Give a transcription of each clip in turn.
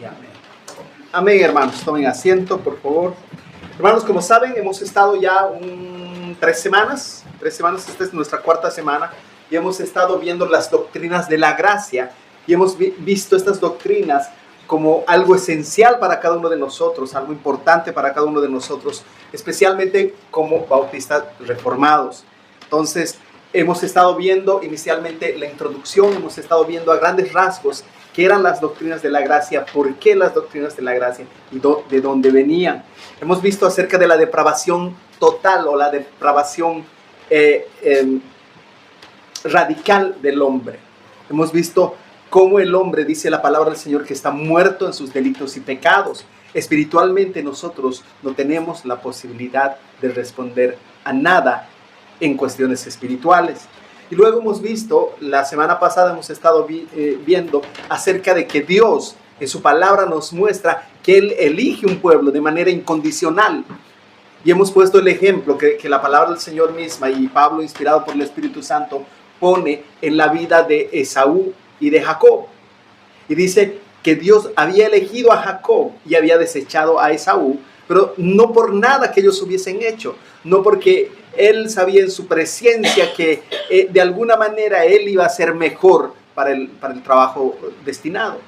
y amén. Amén, hermanos. Tomen asiento, por favor. Hermanos, como saben, hemos estado ya 3 semanas. Esta es nuestra 4ª semana. Y hemos estado viendo las doctrinas de la gracia. Y hemos visto estas doctrinas como algo esencial para cada uno de nosotros, algo importante para cada uno de nosotros, especialmente como bautistas reformados. Entonces, hemos estado viendo inicialmente la introducción, hemos estado viendo a grandes rasgos qué eran las doctrinas de la gracia, por qué las doctrinas de la gracia y de dónde venían. Hemos visto acerca de la depravación total o la depravación radical del hombre. Hemos visto cómo el hombre, dice la palabra del Señor, que está muerto en sus delitos y pecados. Espiritualmente nosotros no tenemos la posibilidad de responder a nada en cuestiones espirituales. Y luego hemos visto, la semana pasada hemos estado viendo acerca de que Dios en su palabra nos muestra que Él elige un pueblo de manera incondicional. Y hemos puesto el ejemplo que la palabra del Señor misma y Pablo, inspirado por el Espíritu Santo, pone en la vida de Esaú y de Jacob. Y dice que Dios había elegido a Jacob y había desechado a Esaú, pero no por nada que ellos hubiesen hecho, no porque Él sabía en su presencia que de alguna manera Él iba a ser mejor para el trabajo destinado,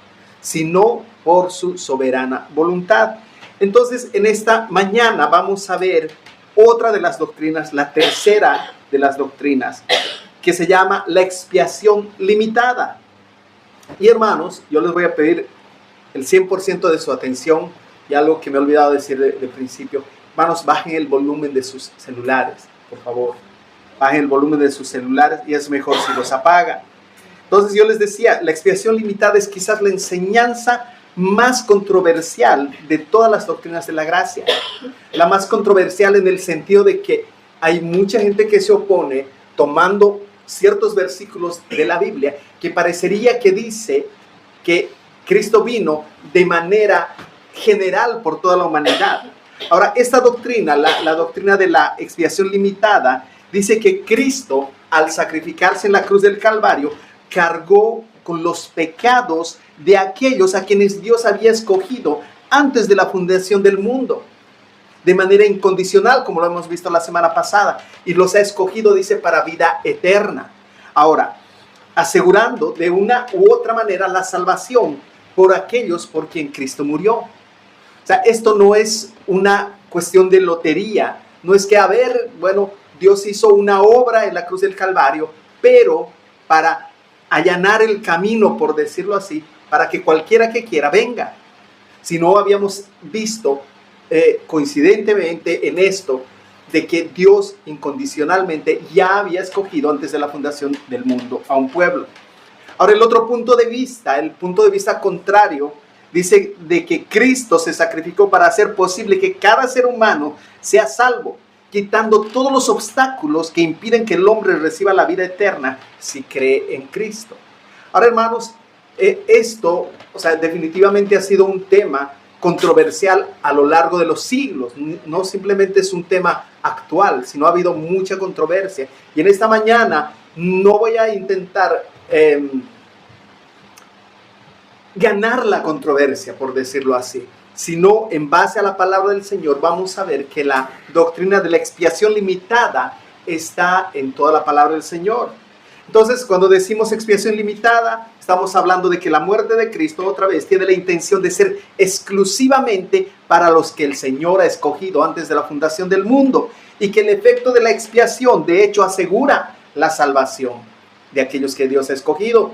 sino por su soberana voluntad. Entonces, en esta mañana vamos a ver otra de las doctrinas, la tercera de las doctrinas, que se llama la expiación limitada. Y hermanos, yo les voy a pedir el 100% de su atención y algo que me he olvidado decir de principio. Hermanos, bajen el volumen de sus celulares, por favor. Bajen el volumen de sus celulares y es mejor si los apagan. Entonces yo les decía, la expiación limitada es quizás la enseñanza más controversial de todas las doctrinas de la gracia. La más controversial en el sentido de que hay mucha gente que se opone tomando ciertos versículos de la Biblia que parecería que dice que Cristo vino de manera general por toda la humanidad. Ahora, esta doctrina, la doctrina de la expiación limitada, dice que Cristo, al sacrificarse en la cruz del Calvario, cargó con los pecados de aquellos a quienes Dios había escogido antes de la fundación del mundo, de manera incondicional, como lo hemos visto la semana pasada, y los ha escogido, dice, para vida eterna. Ahora, asegurando de una u otra manera la salvación por aquellos por quien Cristo murió. O sea, esto no es una cuestión de lotería, no es que, Dios hizo una obra en la cruz del Calvario, pero para allanar el camino, por decirlo así, para que cualquiera que quiera venga. Si no, habíamos visto coincidentemente en esto, de que Dios incondicionalmente ya había escogido antes de la fundación del mundo a un pueblo. Ahora, el otro punto de vista, el punto de vista contrario, dice de que Cristo se sacrificó para hacer posible que cada ser humano sea salvo, quitando todos los obstáculos que impiden que el hombre reciba la vida eterna si cree en Cristo. Ahora, hermanos, esto, definitivamente ha sido un tema controversial a lo largo de los siglos. No simplemente es un tema actual, sino ha habido mucha controversia. Y en esta mañana no voy a intentar ganar la controversia, por decirlo así, sino en base a la palabra del Señor vamos a ver que la doctrina de la expiación limitada está en toda la palabra del Señor. Entonces, cuando decimos expiación limitada, estamos hablando de que la muerte de Cristo, otra vez, tiene la intención de ser exclusivamente para los que el Señor ha escogido antes de la fundación del mundo, y que el efecto de la expiación, de hecho, asegura la salvación de aquellos que Dios ha escogido.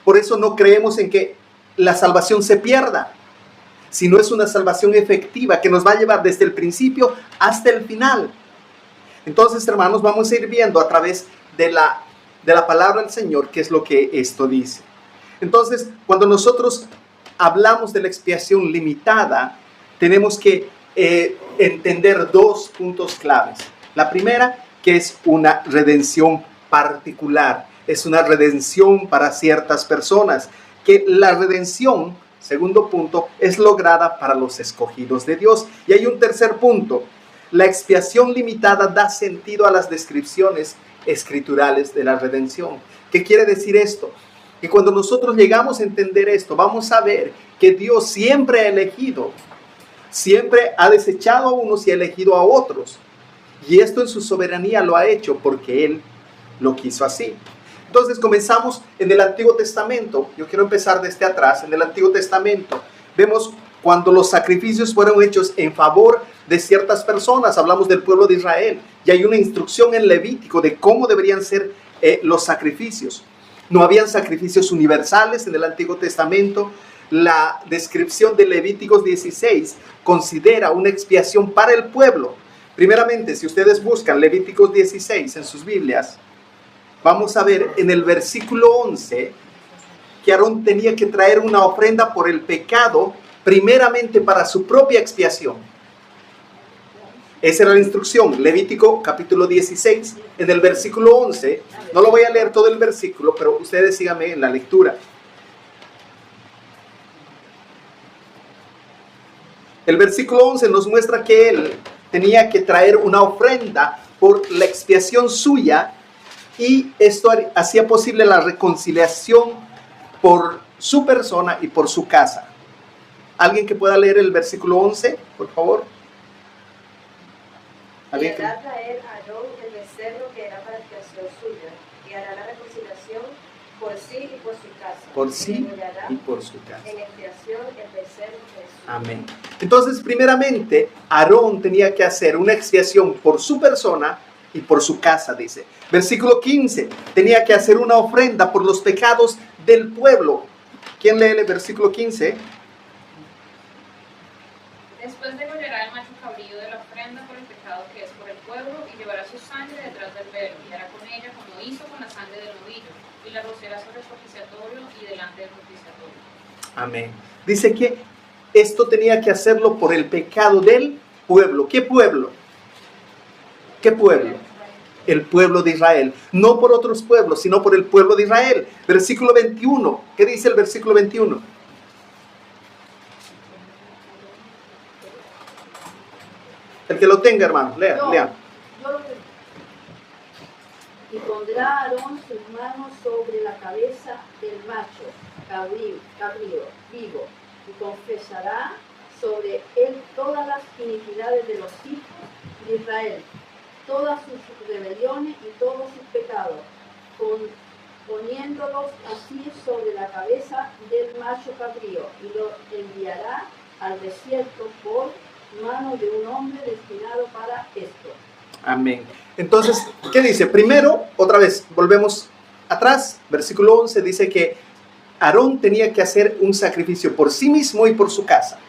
Por eso no creemos en que la salvación se pierda, sino es una salvación efectiva que nos va a llevar desde el principio hasta el final. Entonces, hermanos, vamos a ir viendo a través de la palabra del Señor qué es lo que esto dice. Entonces, cuando nosotros hablamos de la expiación limitada, tenemos que entender 2 puntos claves. La primera, que es una redención particular, es una redención para ciertas personas, que la redención, segundo punto, es lograda para los escogidos de Dios. Y hay un tercer punto: la expiación limitada da sentido a las descripciones escriturales de la redención. ¿Qué quiere decir esto? Y cuando nosotros llegamos a entender esto, vamos a ver que Dios siempre ha elegido, siempre ha desechado a unos y ha elegido a otros. Y esto en su soberanía lo ha hecho porque Él lo quiso así. Entonces comenzamos en el Antiguo Testamento. Yo quiero empezar desde atrás. En el Antiguo Testamento vemos cuando los sacrificios fueron hechos en favor de ciertas personas. Hablamos del pueblo de Israel. Y hay una instrucción en Levítico de cómo deberían ser los sacrificios. No habían sacrificios universales en el Antiguo Testamento. La descripción de Levíticos 16 considera una expiación para el pueblo. Primeramente, si ustedes buscan Levíticos 16 en sus Biblias, vamos a ver en el versículo 11 que Aarón tenía que traer una ofrenda por el pecado, primeramente para su propia expiación. Esa era la instrucción, Levítico capítulo 16, en el versículo 11. No lo voy a leer todo el versículo, pero ustedes síganme en la lectura. El versículo 11 nos muestra que él tenía que traer una ofrenda por la expiación suya, y esto hacía posible la reconciliación por su persona y por su casa. ¿Alguien que pueda leer el versículo 11, por favor? Y hará traer a Aarón el becerro que era para expiación suya, y hará la reconciliación por sí y por su casa. Por sí y por su casa. En expiación el becerro que es suyo. Amén. Entonces, primeramente, Aarón tenía que hacer una expiación por su persona y por su casa, dice. Versículo 15, tenía que hacer una ofrenda por los pecados del pueblo. ¿Quién lee el versículo 15? Después degollará el macho cabrío de la ofrenda por el pecado que es por el pueblo, y llevará su sangre detrás del velo, y hará con ella como hizo con la sangre del novillo, y la rociará sobre el propiciatorio y delante del propiciatorio. Amén. Dice que esto tenía que hacerlo por el pecado del pueblo. ¿Qué pueblo? ¿Qué pueblo? El pueblo de Israel. No por otros pueblos, sino por el pueblo de Israel. Versículo 21. ¿Qué dice el versículo 21? El que lo tenga, hermano, lea. Yo lo tengo. Y pondrá Aarón sus manos sobre la cabeza del macho cabrío vivo, y confesará sobre él todas las iniquidades de los hijos de Israel, todas sus rebeliones y todos sus pecados, poniéndolos así sobre la cabeza del macho cabrío, y lo enviará al desierto por mano de un hombre destinado para esto. Amén. Entonces, ¿qué dice? Primero, otra vez, volvemos atrás. Versículo 11 dice que Aarón tenía que hacer un sacrificio por sí mismo y por su casa.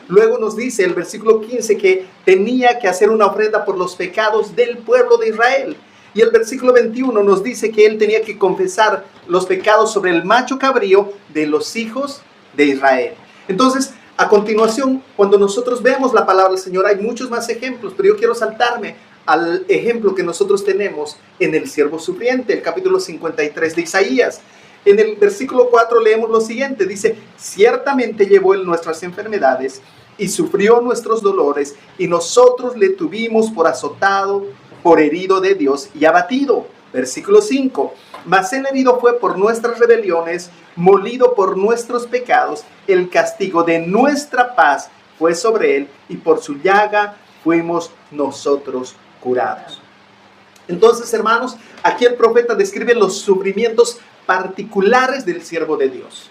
Luego nos dice el versículo 15 que tenía que hacer una ofrenda por los pecados del pueblo de Israel. Y el versículo 21 nos dice que él tenía que confesar los pecados sobre el macho cabrío de los hijos de Israel. Entonces, a continuación, cuando nosotros vemos la palabra del Señor, hay muchos más ejemplos, pero yo quiero saltarme al ejemplo que nosotros tenemos en el siervo sufriente, el capítulo 53 de Isaías. En el versículo 4 leemos lo siguiente, dice: ciertamente llevó él nuestras enfermedades y sufrió nuestros dolores, y nosotros le tuvimos por azotado, por herido de Dios y abatido. Versículo 5, mas él herido fue por nuestras rebeliones, molido por nuestros pecados, el castigo de nuestra paz fue sobre él, y por su llaga fuimos nosotros curados. Entonces, hermanos, aquí el profeta describe los sufrimientos particulares del siervo de Dios.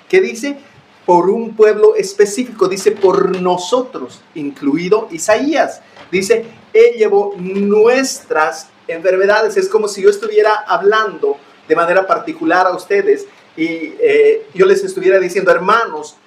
¿Qué dice? Por un pueblo específico, dice por nosotros, incluido Isaías. Dice, él llevó nuestras enfermedades. Es como si yo estuviera hablando de manera particular a ustedes y yo les estuviera diciendo: hermanos,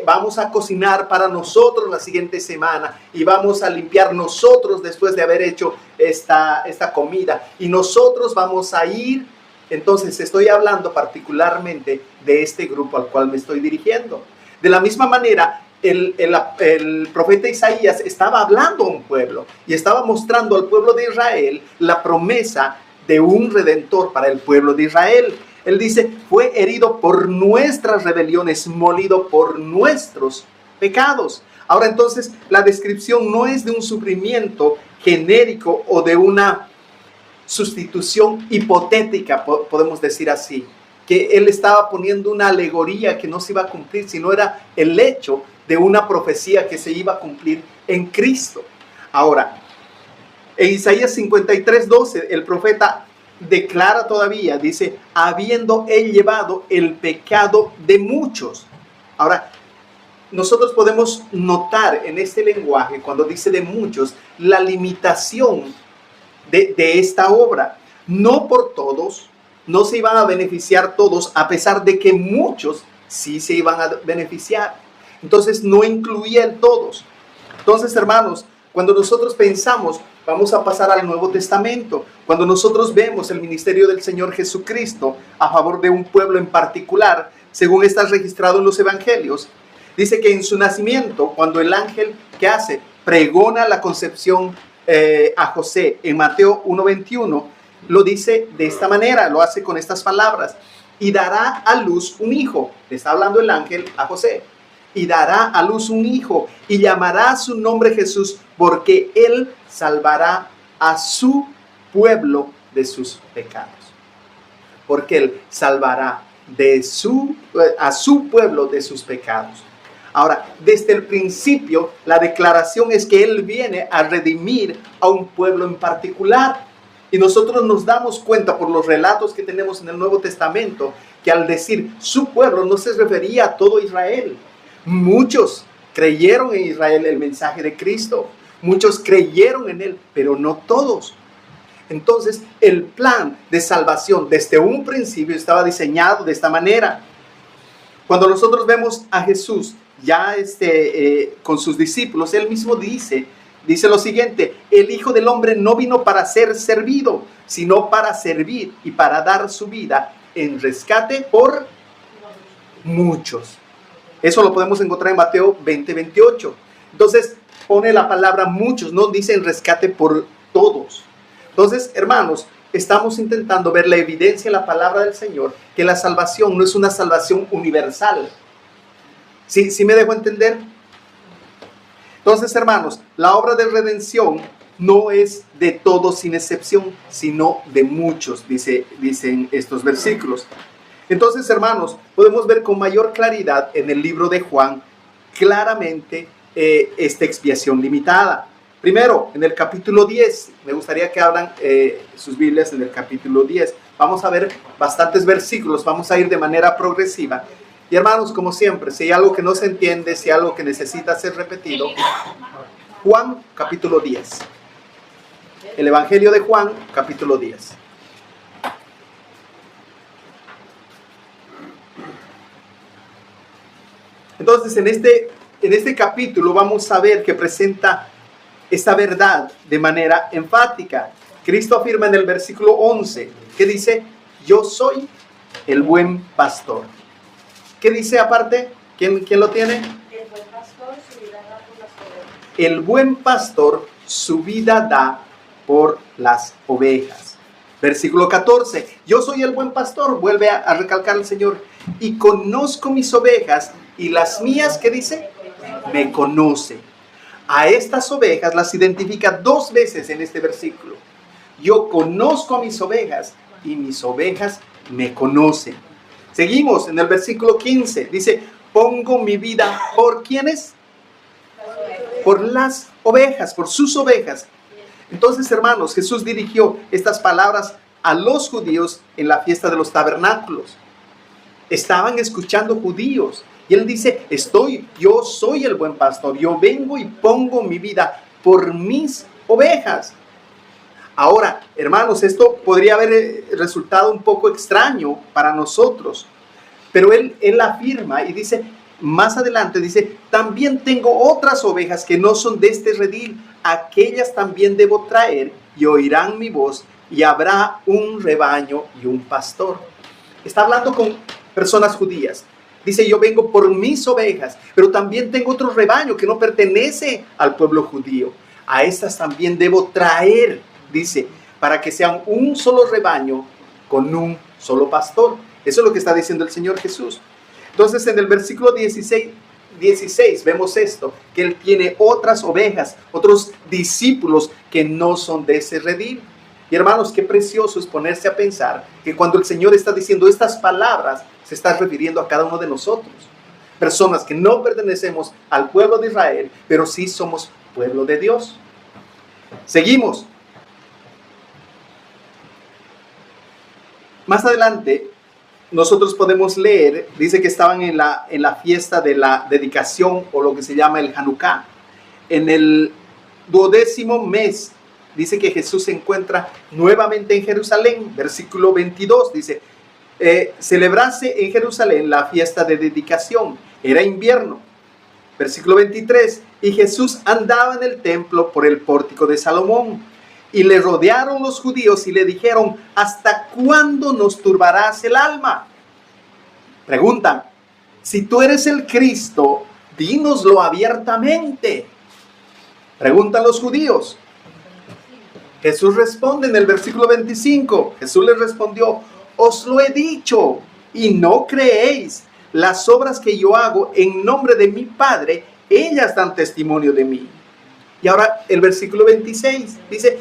vamos a cocinar para nosotros la siguiente semana, y vamos a limpiar nosotros después de haber hecho esta comida, y nosotros vamos a ir. Entonces estoy hablando particularmente de este grupo al cual me estoy dirigiendo. De la misma manera, el profeta Isaías estaba hablando a un pueblo y estaba mostrando al pueblo de Israel la promesa de un redentor para el pueblo de Israel. Él dice: fue herido por nuestras rebeliones, molido por nuestros pecados. Ahora, entonces, la descripción no es de un sufrimiento genérico o de una sustitución hipotética, podemos decir así, que él estaba poniendo una alegoría que no se iba a cumplir, sino era el hecho de una profecía que se iba a cumplir en Cristo. Ahora, en Isaías 53:12, el profeta declara todavía, dice, habiendo él llevado el pecado de muchos. Ahora, nosotros podemos notar en este lenguaje, cuando dice de muchos, la limitación de esta obra. No por todos, no se iban a beneficiar todos, a pesar de que muchos sí se iban a beneficiar. Entonces no incluía el todos. Entonces, hermanos, cuando nosotros pensamos, vamos a pasar al Nuevo Testamento, cuando nosotros vemos el ministerio del Señor Jesucristo a favor de un pueblo en particular, según está registrado en los evangelios, dice que en su nacimiento, cuando el ángel, ¿qué hace? Pregona la concepción a José en Mateo 1:21, lo dice de esta manera, lo hace con estas palabras: y dará a luz un hijo. Le está hablando el ángel a José. Y dará a luz un hijo, y llamará su nombre Jesús, porque él salvará a su pueblo de sus pecados. Porque él salvará a su pueblo de sus pecados. Ahora, desde el principio, la declaración es que él viene a redimir a un pueblo en particular. Y nosotros nos damos cuenta por los relatos que tenemos en el Nuevo Testamento, que al decir su pueblo no se refería a todo Israel. Muchos creyeron en Israel el mensaje de Cristo. Muchos creyeron en él, pero no todos. Entonces, el plan de salvación desde un principio estaba diseñado de esta manera. Cuando nosotros vemos a Jesús ya con sus discípulos, él mismo dice lo siguiente: el Hijo del Hombre no vino para ser servido, sino para servir y para dar su vida en rescate por muchos. Eso lo podemos encontrar en Mateo 20:28. Entonces pone la palabra muchos, no dice en rescate por todos. Entonces, hermanos, estamos intentando ver la evidencia en la palabra del Señor, que la salvación no es una salvación universal. ¿Sí me dejo entender? Entonces, hermanos, la obra de redención no es de todos sin excepción, sino de muchos, dicen estos versículos. Entonces, hermanos, podemos ver con mayor claridad en el libro de Juan claramente esta expiación limitada. Primero, en el capítulo 10, me gustaría que abran sus Biblias en el capítulo 10. Vamos a ver bastantes versículos, vamos a ir de manera progresiva. Y hermanos, como siempre, si hay algo que no se entiende, si hay algo que necesita ser repetido, Juan capítulo 10. El Evangelio de Juan capítulo 10. Entonces, en este capítulo vamos a ver que presenta esta verdad de manera enfática. Cristo afirma en el versículo 11, que dice: yo soy el buen pastor. ¿Qué dice aparte? ¿Quién lo tiene? El buen pastor su vida da por las ovejas. El buen pastor su vida da por las ovejas. Versículo 14, yo soy el buen pastor, vuelve a recalcar el Señor, y conozco mis ovejas, y las mías, ¿qué dice? Me conoce. A estas ovejas las identifica dos veces en este versículo. Yo conozco a mis ovejas, y mis ovejas me conocen. Seguimos en el versículo 15, dice: pongo mi vida, ¿por quiénes? Por las ovejas, por sus ovejas. Entonces, hermanos, Jesús dirigió estas palabras a los judíos en la fiesta de los tabernáculos. Estaban escuchando judíos y él dice: yo soy el buen pastor, yo vengo y pongo mi vida por mis ovejas. Ahora, hermanos, esto podría haber resultado un poco extraño para nosotros, pero él afirma y dice, más adelante dice: también tengo otras ovejas que no son de este redil, aquellas también debo traer y oirán mi voz, y habrá un rebaño y un pastor. Está hablando con personas judías. Dice: yo vengo por mis ovejas, pero también tengo otro rebaño que no pertenece al pueblo judío. A estas también debo traer, dice, para que sean un solo rebaño con un solo pastor. Eso es lo que está diciendo el Señor Jesús. Entonces, en el versículo 16 vemos esto, que Él tiene otras ovejas, otros discípulos que no son de ese redil. Y hermanos, qué precioso es ponerse a pensar que cuando el Señor está diciendo estas palabras, se está refiriendo a cada uno de nosotros. Personas que no pertenecemos al pueblo de Israel, pero sí somos pueblo de Dios. Seguimos. Más adelante, nosotros podemos leer, dice que estaban en la fiesta de la dedicación, o lo que se llama el Hanukkah. En el 12º mes, dice que Jesús se encuentra nuevamente en Jerusalén. Versículo 22 dice, celebrase en Jerusalén la fiesta de dedicación. Era invierno. Versículo 23, y Jesús andaba en el templo por el pórtico de Salomón. Y le rodearon los judíos y le dijeron, ¿hasta cuándo nos turbarás el alma? Preguntan, si tú eres el Cristo, dínoslo abiertamente. Preguntan los judíos. Jesús responde en el versículo 25. Jesús les respondió, os lo he dicho y no creéis. Las obras que yo hago en nombre de mi Padre, ellas dan testimonio de mí. Y ahora el versículo 26 dice,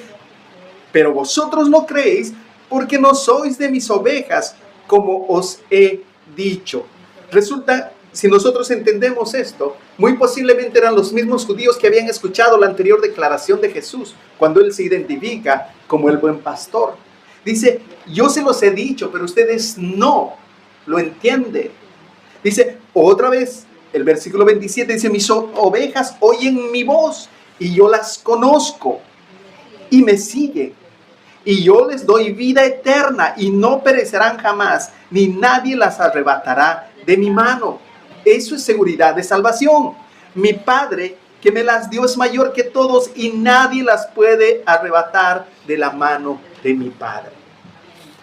pero vosotros no creéis porque no sois de mis ovejas, como os he dicho. Resulta, si nosotros entendemos esto, muy posiblemente eran los mismos judíos que habían escuchado la anterior declaración de Jesús, cuando Él se identifica como el buen pastor. Dice, yo se los he dicho, pero ustedes no lo entienden. Dice, otra vez, el versículo 27 dice, mis ovejas oyen mi voz y yo las conozco y me siguen. Y yo les doy vida eterna y no perecerán jamás, ni nadie las arrebatará de mi mano. Eso es seguridad de salvación. Mi Padre que me las dio es mayor que todos y nadie las puede arrebatar de la mano de mi Padre.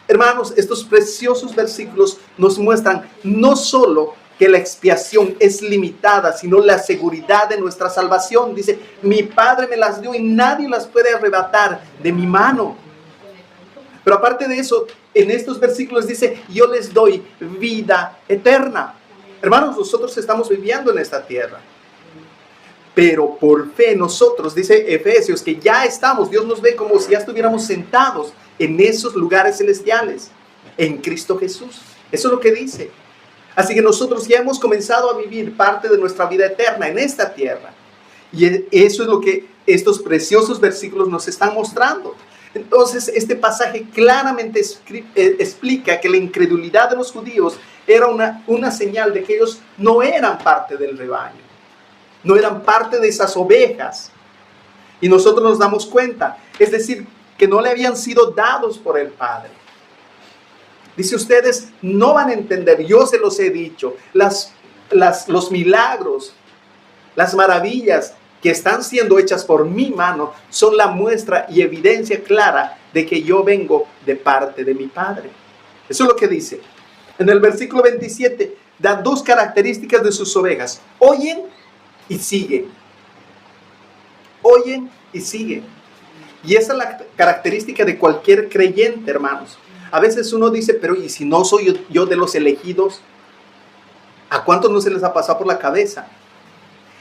Hermanos, estos preciosos versículos nos muestran no solo que la expiación es limitada, sino la seguridad de nuestra salvación. Dice, mi Padre me las dio y nadie las puede arrebatar de mi mano. Pero aparte de eso, en estos versículos dice, yo les doy vida eterna. Hermanos, nosotros estamos viviendo en esta tierra. Pero por fe nosotros, dice Efesios, que ya estamos, Dios nos ve como si ya estuviéramos sentados en esos lugares celestiales, en Cristo Jesús. Eso es lo que dice. Así que nosotros ya hemos comenzado a vivir parte de nuestra vida eterna en esta tierra. Y eso es lo que estos preciosos versículos nos están mostrando. Entonces, este pasaje claramente explica que la incredulidad de los judíos era una señal de que ellos no eran parte del rebaño, no eran parte de esas ovejas. Y nosotros nos damos cuenta, es decir, que no le habían sido dados por el Padre. Dice, ustedes no van a entender, yo se los he dicho, los milagros, las maravillas que están siendo hechas por mi mano son la muestra y evidencia clara de que yo vengo de parte de mi Padre. Eso es lo que dice. En el versículo 27 da dos características de sus ovejas. Oyen y siguen. Oyen y siguen. Y esa es la característica de cualquier creyente, hermanos. A veces uno dice, pero ¿y si no soy yo de los elegidos? ¿A cuántos no se les ha pasado por la cabeza?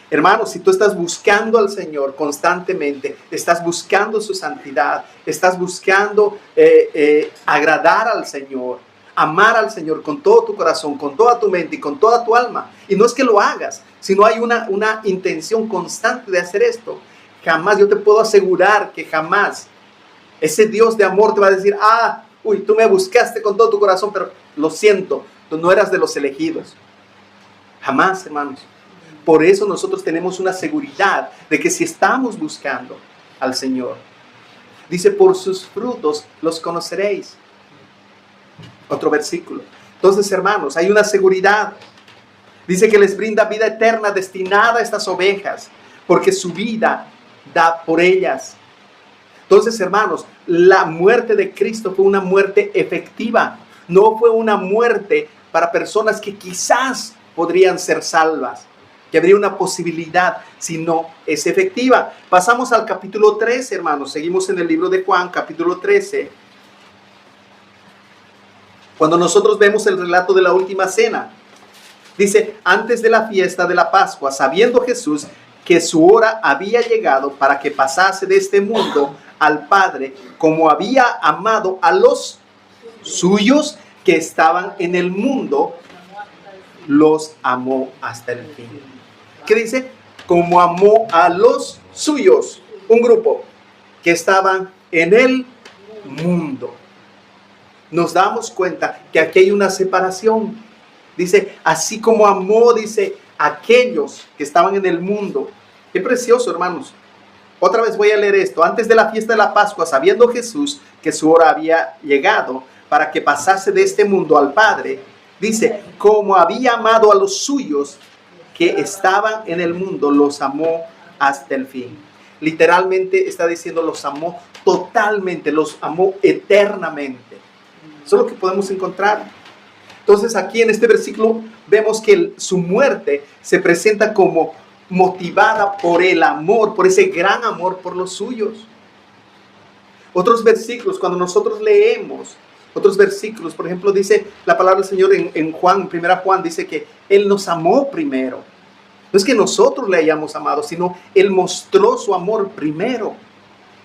Hermanos, si tú estás buscando al Señor constantemente, estás buscando su santidad, estás buscando agradar al Señor, amar al Señor con todo tu corazón, con toda tu mente y con toda tu alma. Y no es que lo hagas, sino hay una intención constante de hacer esto. Jamás, yo te puedo asegurar que jamás ese Dios de amor te va a decir, tú me buscaste con todo tu corazón, pero lo siento, tú no eras de los elegidos. Jamás, hermanos. Por eso nosotros tenemos una seguridad de que si estamos buscando al Señor, dice, por sus frutos los conoceréis. Otro versículo. Entonces, hermanos, hay una seguridad. Dice que les brinda vida eterna destinada a estas ovejas, porque su vida da por ellas. Entonces, hermanos, la muerte de Cristo fue una muerte efectiva. No fue una muerte para personas que quizás podrían ser salvas, que habría una posibilidad, si no es efectiva. Pasamos al capítulo 13, hermanos. Seguimos en el libro de Juan, capítulo 13. Cuando nosotros vemos el relato de la última cena, dice, antes de la fiesta de la Pascua, sabiendo Jesús que su hora había llegado para que pasase de este mundo al Padre como había amado a los suyos que estaban en el mundo, los amó hasta el fin. ¿Qué dice? Como amó a los suyos, un grupo que estaban en el mundo. Nos damos cuenta que aquí hay una separación. Dice, así como amó, dice, aquellos que estaban en el mundo. Qué precioso, hermanos. Otra vez voy a leer esto. Antes de la fiesta de la Pascua, sabiendo Jesús que su hora había llegado para que pasase de este mundo al Padre, dice, como había amado a los suyos que estaban en el mundo, los amó hasta el fin. Literalmente está diciendo, los amó totalmente, los amó eternamente. Eso es lo que podemos encontrar. Entonces aquí en este versículo vemos que su muerte se presenta como motivada por el amor, por ese gran amor por los suyos. Otros versículos, cuando nosotros leemos otros versículos, por ejemplo, dice la palabra del Señor en Juan, 1 Juan, dice que Él nos amó primero. No es que nosotros le hayamos amado, sino Él mostró su amor primero.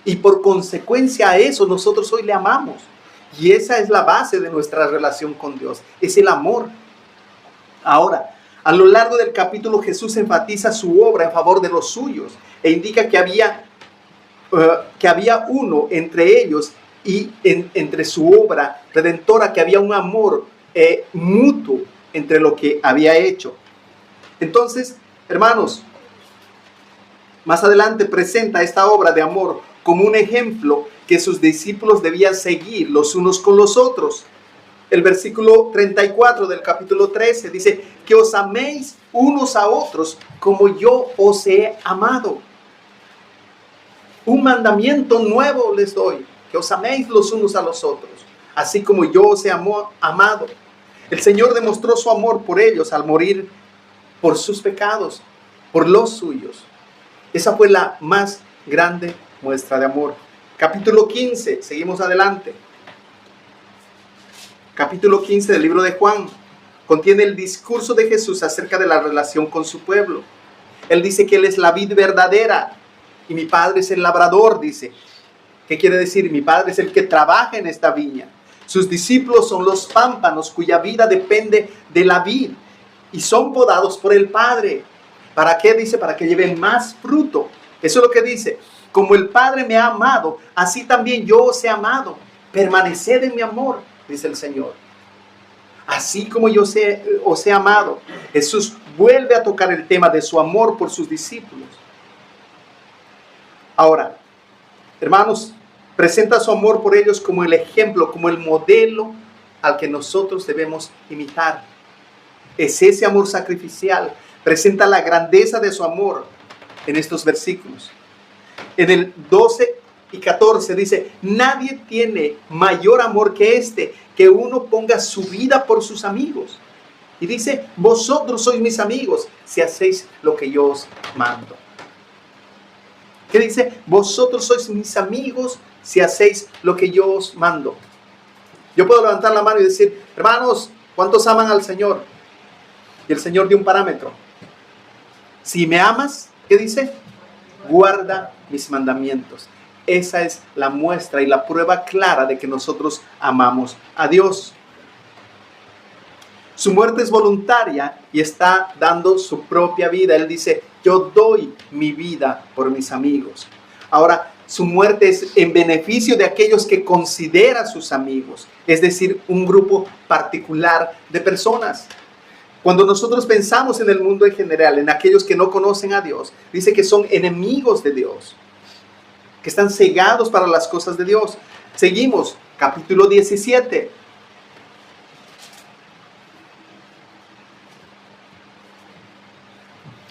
Y por consecuencia a eso nosotros hoy le amamos. Y esa es la base de nuestra relación con Dios, es el amor. Ahora, a lo largo del capítulo Jesús enfatiza su obra en favor de los suyos e indica que había uno entre ellos y entre su obra redentora, que había un amor mutuo entre lo que había hecho. Entonces, hermanos, más adelante presenta esta obra de amor como un ejemplo que sus discípulos debían seguir los unos con los otros. El versículo 34 del capítulo 13 dice, que os améis unos a otros como yo os he amado. Un mandamiento nuevo les doy, que os améis los unos a los otros, así como yo os he amado. El Señor demostró su amor por ellos al morir por sus pecados, por los suyos. Esa fue la más grande muestra de amor. Capítulo 15, seguimos adelante. Capítulo 15 del libro de Juan contiene el discurso de Jesús acerca de la relación con su pueblo. Él dice que Él es la vid verdadera y mi Padre es el labrador, dice. ¿Qué quiere decir? Mi Padre es el que trabaja en esta viña. Sus discípulos son los pámpanos cuya vida depende de la vid y son podados por el Padre. ¿Para qué? Dice, para que lleven más fruto. Eso es lo que dice. Como el Padre me ha amado, así también yo os he amado. Permaneced en mi amor, dice el Señor. Así como yo os he amado. Jesús vuelve a tocar el tema de su amor por sus discípulos. Ahora, hermanos, presenta su amor por ellos como el ejemplo, como el modelo al que nosotros debemos imitar. Es ese amor sacrificial. Presenta la grandeza de su amor en estos versículos. En el 12 y 14 dice, nadie tiene mayor amor que este, que uno ponga su vida por sus amigos. Y dice, vosotros sois mis amigos si hacéis lo que yo os mando. ¿Qué dice? Vosotros sois mis amigos si hacéis lo que yo os mando. Yo puedo levantar la mano y decir, hermanos, ¿cuántos aman al Señor? Y el Señor dio un parámetro. Si me amas, ¿qué dice? Guarda mis mandamientos. Esa es la muestra y la prueba clara de que nosotros amamos a Dios. Su muerte es voluntaria y está dando su propia vida. Él dice, yo doy mi vida por mis amigos. Ahora, su muerte es en beneficio de aquellos que considera sus amigos, es decir, un grupo particular de personas. Cuando nosotros pensamos en el mundo en general, en aquellos que no conocen a Dios, dice que son enemigos de Dios, que están cegados para las cosas de Dios. Seguimos, capítulo 17.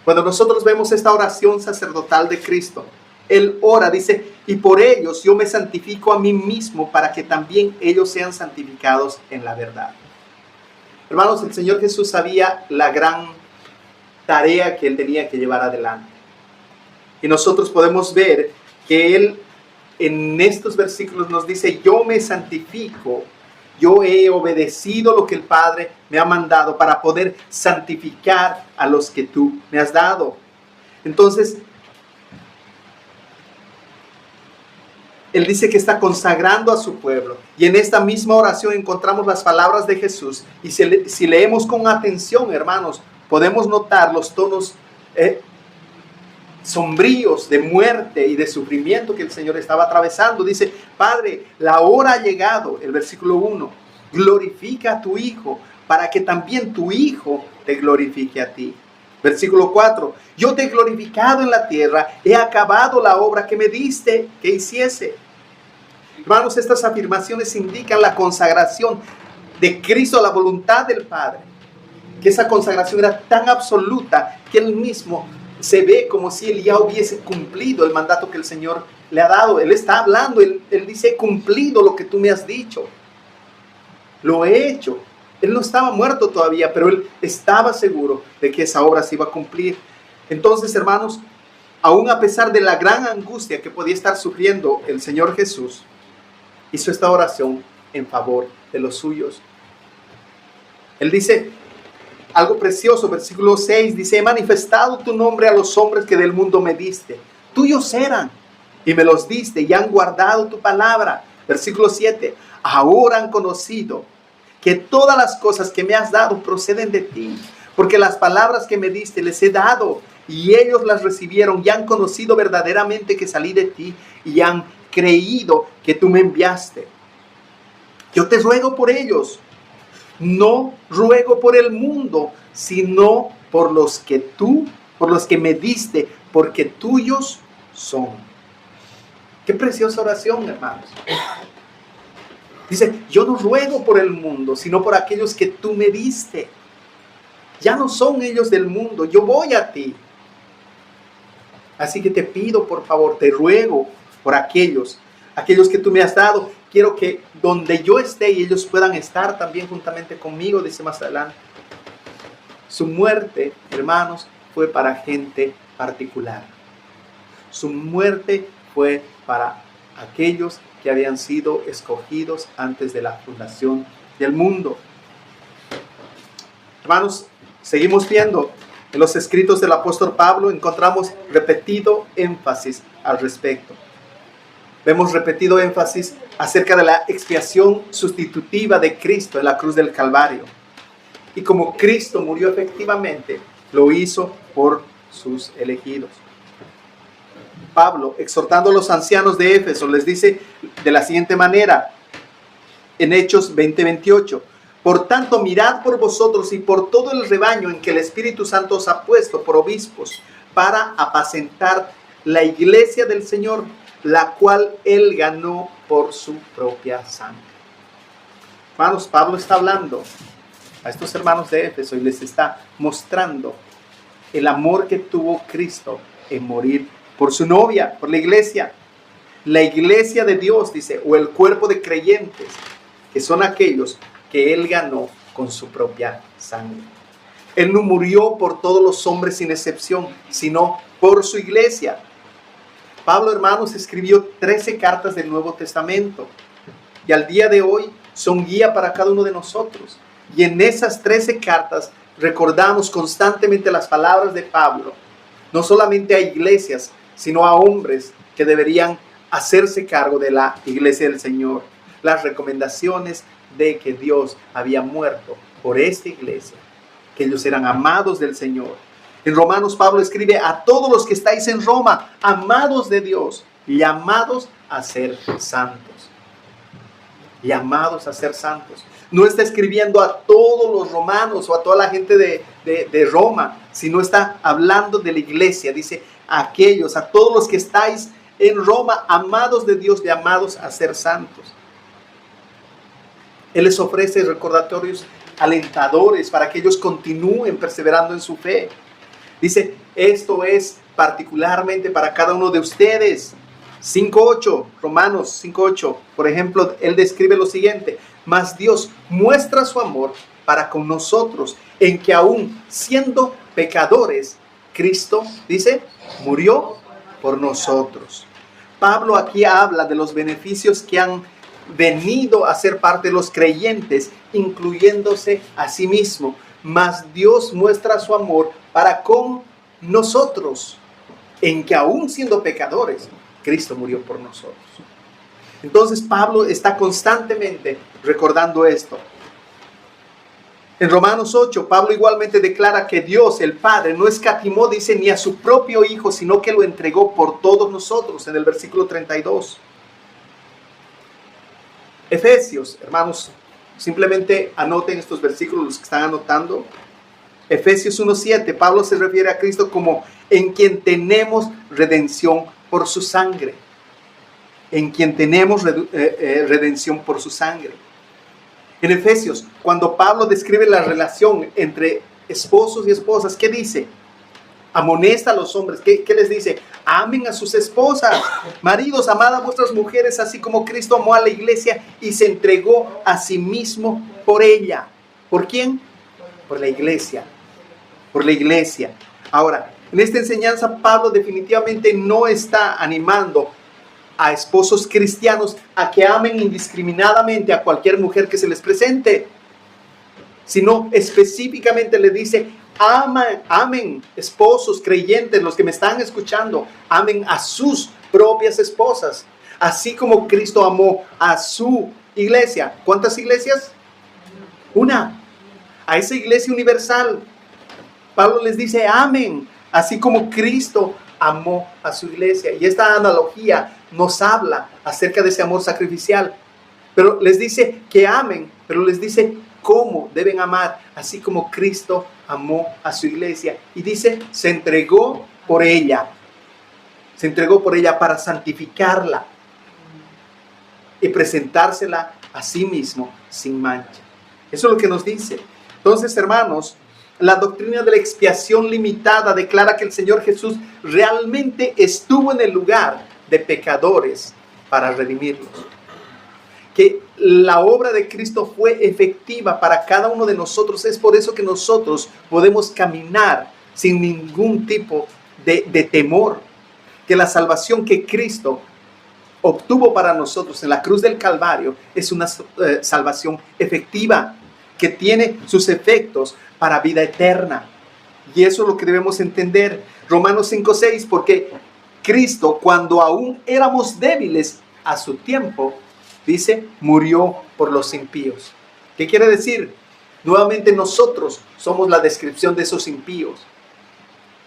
Cuando nosotros vemos esta oración sacerdotal de Cristo, Él ora, dice, y por ellos yo me santifico a mí mismo para que también ellos sean santificados en la verdad. Hermanos, el Señor Jesús sabía la gran tarea que Él tenía que llevar adelante. Y nosotros podemos ver que Él en estos versículos nos dice, yo me santifico, yo he obedecido lo que el Padre me ha mandado para poder santificar a los que tú me has dado. Entonces, Él dice que está consagrando a su pueblo. Y en esta misma oración encontramos las palabras de Jesús. Y si leemos con atención, hermanos, podemos notar los tonos sombríos de muerte y de sufrimiento que el Señor estaba atravesando. Dice: Padre, la hora ha llegado, el versículo 1, glorifica a tu Hijo, para que también tu Hijo te glorifique a ti. Versículo 4, yo te he glorificado en la tierra, he acabado la obra que me diste que hiciese. Hermanos, estas afirmaciones indican la consagración de Cristo a la voluntad del Padre, que esa consagración era tan absoluta que Él mismo se ve como si Él ya hubiese cumplido el mandato que el Señor le ha dado. Él está hablando, Él dice: he cumplido lo que tú me has dicho, lo he hecho. Él no estaba muerto todavía, pero Él estaba seguro de que esa obra se iba a cumplir. Entonces, hermanos, aún a pesar de la gran angustia que podía estar sufriendo el Señor Jesús, hizo esta oración en favor de los suyos. Él dice algo precioso, versículo 6, dice: he manifestado tu nombre a los hombres que del mundo me diste. Tuyos eran y me los diste y han guardado tu palabra. Versículo 7, ahora han conocido que todas las cosas que me has dado proceden de ti, porque las palabras que me diste les he dado, y ellos las recibieron y han conocido verdaderamente que salí de ti, y han creído que tú me enviaste. Yo te ruego por ellos, no ruego por el mundo, sino por los que me diste, porque tuyos son. Qué preciosa oración, hermanos. Dice: yo no ruego por el mundo, sino por aquellos que tú me diste. Ya no son ellos del mundo, yo voy a ti. Así que te pido, por favor, te ruego por aquellos que tú me has dado. Quiero que donde yo esté y ellos puedan estar también juntamente conmigo, dice más adelante. Su muerte, hermanos, fue para gente particular. Su muerte fue para aquellos que habían sido escogidos antes de la fundación del mundo. Hermanos, seguimos viendo en los escritos del apóstol Pablo, encontramos repetido énfasis al respecto. Vemos repetido énfasis acerca de la expiación sustitutiva de Cristo en la cruz del Calvario. Y como Cristo murió efectivamente, lo hizo por sus elegidos. Pablo, exhortando a los ancianos de Éfeso, les dice de la siguiente manera, en Hechos 20:28, por tanto, mirad por vosotros y por todo el rebaño en que el Espíritu Santo os ha puesto por obispos, para apacentar la iglesia del Señor, la cual Él ganó por su propia sangre. Hermanos, Pablo está hablando a estos hermanos de Éfeso y les está mostrando el amor que tuvo Cristo en morir por su novia, por la iglesia de Dios, dice, o el cuerpo de creyentes, que son aquellos que Él ganó con su propia sangre. Él no murió por todos los hombres sin excepción, sino por su iglesia. Pablo, hermanos, escribió 13 cartas del Nuevo Testamento, y al día de hoy son guía para cada uno de nosotros. Y en esas 13 cartas recordamos constantemente las palabras de Pablo, no solamente a iglesias, sino a hombres que deberían hacerse cargo de la iglesia del Señor. Las recomendaciones de que Dios había muerto por esta iglesia, que ellos eran amados del Señor. En Romanos, Pablo escribe: a todos los que estáis en Roma, amados de Dios, llamados a ser santos. Llamados a ser santos. No está escribiendo a todos los romanos o a toda la gente de Roma, sino está hablando de la iglesia. Dice: a aquellos, a todos los que estáis en Roma, amados de Dios, llamados a ser santos. Él les ofrece recordatorios alentadores para que ellos continúen perseverando en su fe. Dice: esto es particularmente para cada uno de ustedes. 5:8, Romanos 5:8, por ejemplo, él describe lo siguiente: mas Dios muestra su amor para con nosotros, en que aún siendo pecadores, Cristo, dice, murió por nosotros. Pablo aquí habla de los beneficios que han venido a ser parte de los creyentes, incluyéndose a sí mismo. Mas Dios muestra su amor para con nosotros, en que aún siendo pecadores, Cristo murió por nosotros. Entonces Pablo está constantemente recordando esto. En Romanos 8, Pablo igualmente declara que Dios, el Padre, no escatimó, dice, ni a su propio Hijo, sino que lo entregó por todos nosotros, en el versículo 32. Efesios, hermanos, simplemente anoten estos versículos, los que están anotando. Efesios 1:7, Pablo se refiere a Cristo como en quien tenemos redención por su sangre. En quien tenemos redención por su sangre. En Efesios, cuando Pablo describe la relación entre esposos y esposas, ¿qué dice? Amonesta a los hombres. ¿Qué les dice? Amen a sus esposas. Maridos, amad a vuestras mujeres, así como Cristo amó a la iglesia y se entregó a sí mismo por ella. ¿Por quién? Por la iglesia. Por la iglesia. Ahora, en esta enseñanza, Pablo definitivamente no está animando a esposos cristianos a que amen indiscriminadamente a cualquier mujer que se les presente, sino específicamente le dice, amen esposos creyentes, los que me están escuchando, amen a sus propias esposas, así como Cristo amó a su iglesia. ¿Cuántas iglesias? Una. A esa iglesia universal. Pablo les dice, amen, así como Cristo amó a su iglesia. Y esta analogía nos habla acerca de ese amor sacrificial. Pero les dice que amen, pero les dice cómo deben amar, así como Cristo amó a su iglesia. Y dice, se entregó por ella. Se entregó por ella para santificarla y presentársela a sí mismo sin mancha. Eso es lo que nos dice. Entonces, hermanos, la doctrina de la expiación limitada declara que el Señor Jesús realmente estuvo en el lugar de pecadores para redimirlos. Que la obra de Cristo fue efectiva para cada uno de nosotros. Es por eso que nosotros podemos caminar sin ningún tipo de temor. Que la salvación que Cristo obtuvo para nosotros en la cruz del Calvario es una salvación efectiva que tiene sus efectos para vida eterna. Y eso es lo que debemos entender. Romanos 5:6, porque Cristo, cuando aún éramos débiles a su tiempo, dice, murió por los impíos. ¿Qué quiere decir? Nuevamente nosotros somos la descripción de esos impíos.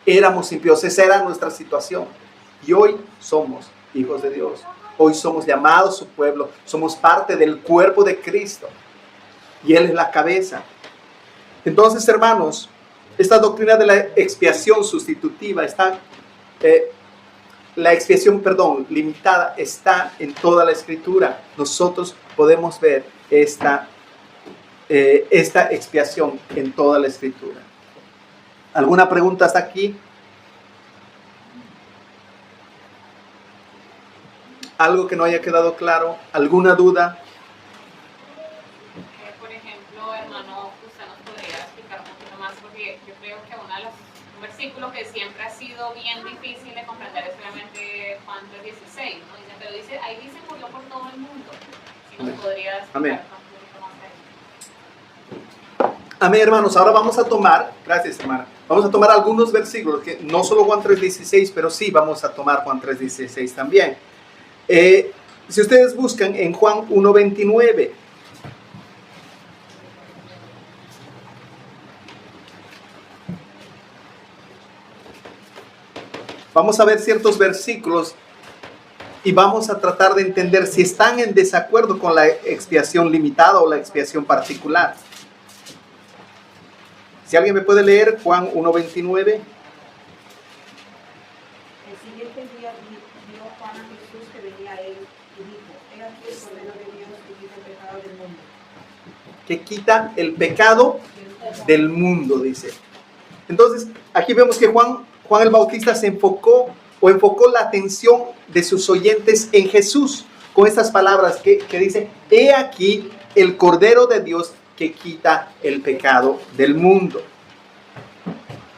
Éramos impíos, esa era nuestra situación. Y hoy somos hijos de Dios. Hoy somos llamados su pueblo. Somos parte del cuerpo de Cristo. Y Él es la cabeza. Entonces, hermanos, esta doctrina de la expiación sustitutiva está, limitada está en toda la Escritura. Nosotros podemos ver esta expiación en toda la Escritura. ¿Alguna pregunta hasta aquí? ¿Algo que no haya quedado claro? ¿Alguna duda? Por ejemplo, hermano, usted nos podría explicar un poquito más, porque yo creo que un versículo que siempre ha sido bien difícil de comprender es obviamente Juan 3:16, ¿no? Dice, pero dice, ahí dice murió por todo el mundo. Si nos podría explicar un poquito más de eso. Amén, hermanos. Ahora vamos a tomar, gracias hermana, vamos a tomar algunos versículos, que no solo Juan 3:16, pero sí vamos a tomar Juan 3:16 también. Si ustedes buscan en Juan 1:29, vamos a ver ciertos versículos y vamos a tratar de entender si están en desacuerdo con la expiación limitada o la expiación particular. Si alguien me puede leer Juan 1:29. El siguiente día vio Juan a Jesús que venía a él y dijo, he aquí el Cordero de Dios que quita el pecado del mundo. Que quita el pecado del mundo, dice. Entonces, aquí vemos que Juan el Bautista enfocó la atención de sus oyentes en Jesús, con estas palabras que dice, he aquí el Cordero de Dios que quita el pecado del mundo.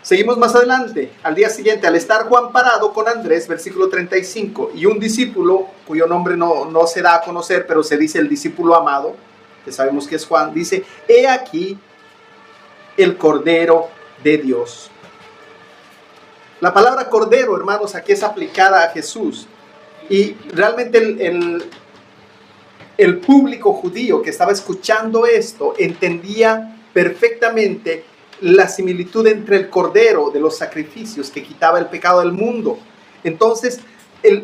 Seguimos más adelante. Al día siguiente, al estar Juan parado con Andrés, versículo 35, y un discípulo, cuyo nombre no se da a conocer, pero se dice el discípulo amado, que sabemos que es Juan, dice, he aquí el Cordero de Dios. La palabra Cordero, hermanos, aquí es aplicada a Jesús. Y realmente el público judío que estaba escuchando esto entendía perfectamente la similitud entre el cordero de los sacrificios que quitaba el pecado del mundo. Entonces,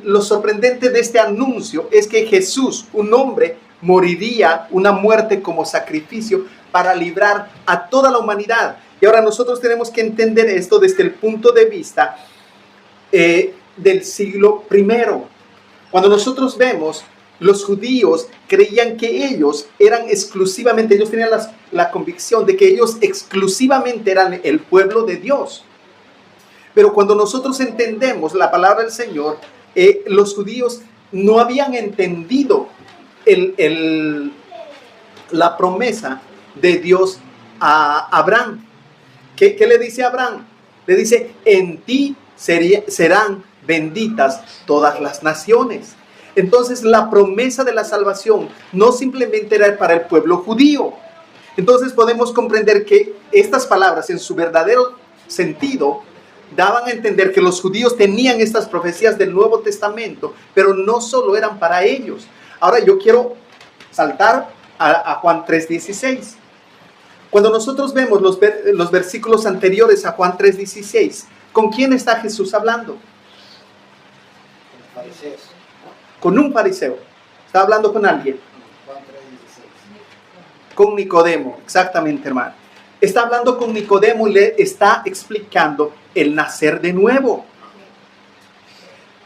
lo sorprendente de este anuncio es que Jesús, un hombre, moriría una muerte como sacrificio para librar a toda la humanidad. Y ahora nosotros tenemos que entender esto desde el punto de vista del siglo I. Cuando nosotros vemos, los judíos creían que ellos eran exclusivamente, ellos tenían la convicción de que ellos exclusivamente eran el pueblo de Dios. Pero cuando nosotros entendemos la palabra del Señor, los judíos no habían entendido la promesa de Dios a Abraham. ¿Qué le dice a Abraham? Le dice, en ti serán benditas todas las naciones. Entonces la promesa de la salvación no simplemente era para el pueblo judío. Entonces podemos comprender que estas palabras en su verdadero sentido daban a entender que los judíos tenían estas profecías del Nuevo Testamento, pero no solo eran para ellos. Ahora yo quiero saltar a Juan 3:16. Cuando nosotros vemos los versículos anteriores a Juan 3:16, ¿con quién está Jesús hablando? Fariseos. Con un fariseo. Está hablando con alguien. Juan 3:16. Con Nicodemo, exactamente, hermano. Está hablando con Nicodemo y le está explicando el nacer de nuevo.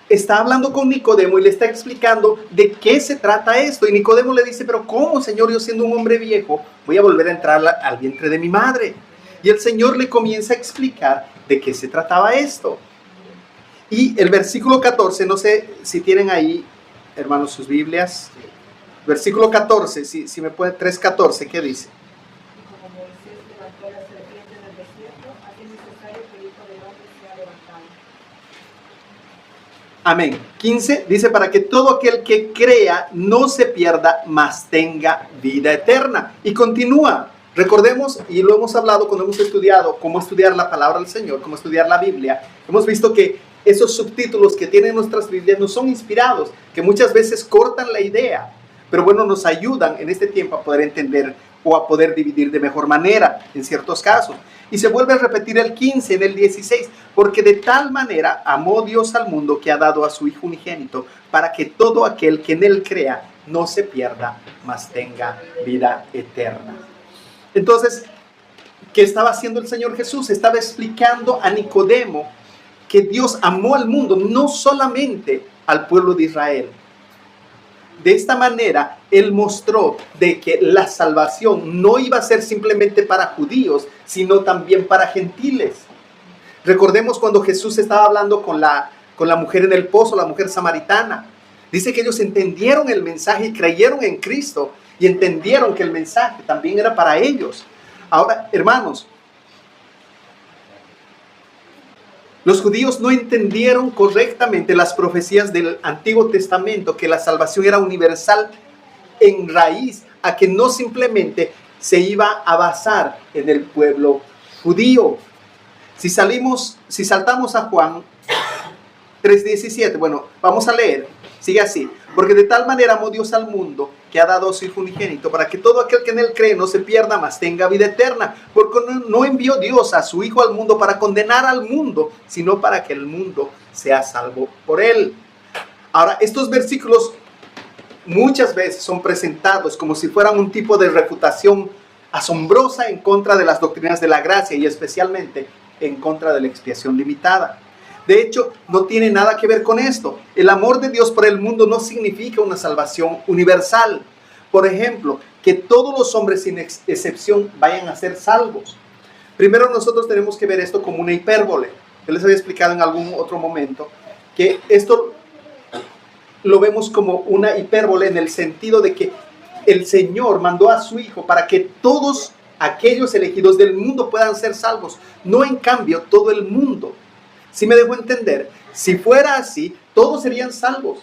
Está hablando con Nicodemo y le está explicando de qué se trata esto. Y Nicodemo le dice, pero ¿cómo, Señor? Yo siendo un hombre viejo, voy a volver a entrar al vientre de mi madre. Y el Señor le comienza a explicar de qué se trataba esto. Y el versículo 14, no sé si tienen ahí, hermanos, sus Biblias. Versículo 14, si me puede, 3:14, ¿qué dice? Y como Moisés levantó la serpiente en el desierto, así es necesario que el Hijo del Hombre sea levantado. Amén. 15 dice, para que todo aquel que crea no se pierda, mas tenga vida eterna. Y continúa. Recordemos, y lo hemos hablado cuando hemos estudiado cómo estudiar la palabra del Señor, cómo estudiar la Biblia. Hemos visto que esos subtítulos que tienen nuestras Biblias no son inspirados, que muchas veces cortan la idea, pero bueno, nos ayudan en este tiempo a poder entender o a poder dividir de mejor manera en ciertos casos. Y se vuelve a repetir el 15 en el 16, porque de tal manera amó Dios al mundo que ha dado a su Hijo unigénito, para que todo aquel que en él crea no se pierda, mas tenga vida eterna. Entonces, ¿qué estaba haciendo el Señor Jesús? Estaba explicando a Nicodemo que Dios amó al mundo, no solamente al pueblo de Israel. De esta manera, Él mostró de que la salvación no iba a ser simplemente para judíos, sino también para gentiles. Recordemos cuando Jesús estaba hablando con la mujer en el pozo, la mujer samaritana. Dice que ellos entendieron el mensaje y creyeron en Cristo y entendieron que el mensaje también era para ellos. Ahora, hermanos, los judíos no entendieron correctamente las profecías del Antiguo Testamento, que la salvación era universal en raíz a que no simplemente se iba a basar en el pueblo judío. Si saltamos a Juan 3:17, bueno, vamos a leer, sigue así. Porque de tal manera amó Dios al mundo que ha dado a su Hijo unigénito, para que todo aquel que en él cree no se pierda, mas tenga vida eterna. Porque no envió Dios a su Hijo al mundo para condenar al mundo, sino para que el mundo sea salvo por él. Ahora, estos versículos muchas veces son presentados como si fueran un tipo de refutación asombrosa en contra de las doctrinas de la gracia y especialmente en contra de la expiación limitada. De hecho, no tiene nada que ver con esto. El amor de Dios por el mundo no significa una salvación universal. Por ejemplo, que todos los hombres sin excepción vayan a ser salvos. Primero nosotros tenemos que ver esto como una hipérbole. Yo les había explicado en algún otro momento que esto lo vemos como una hipérbole en el sentido de que el Señor mandó a su Hijo para que todos aquellos elegidos del mundo puedan ser salvos. No en cambio todo el mundo. ¿Sí me dejo entender? Si fuera así, todos serían salvos,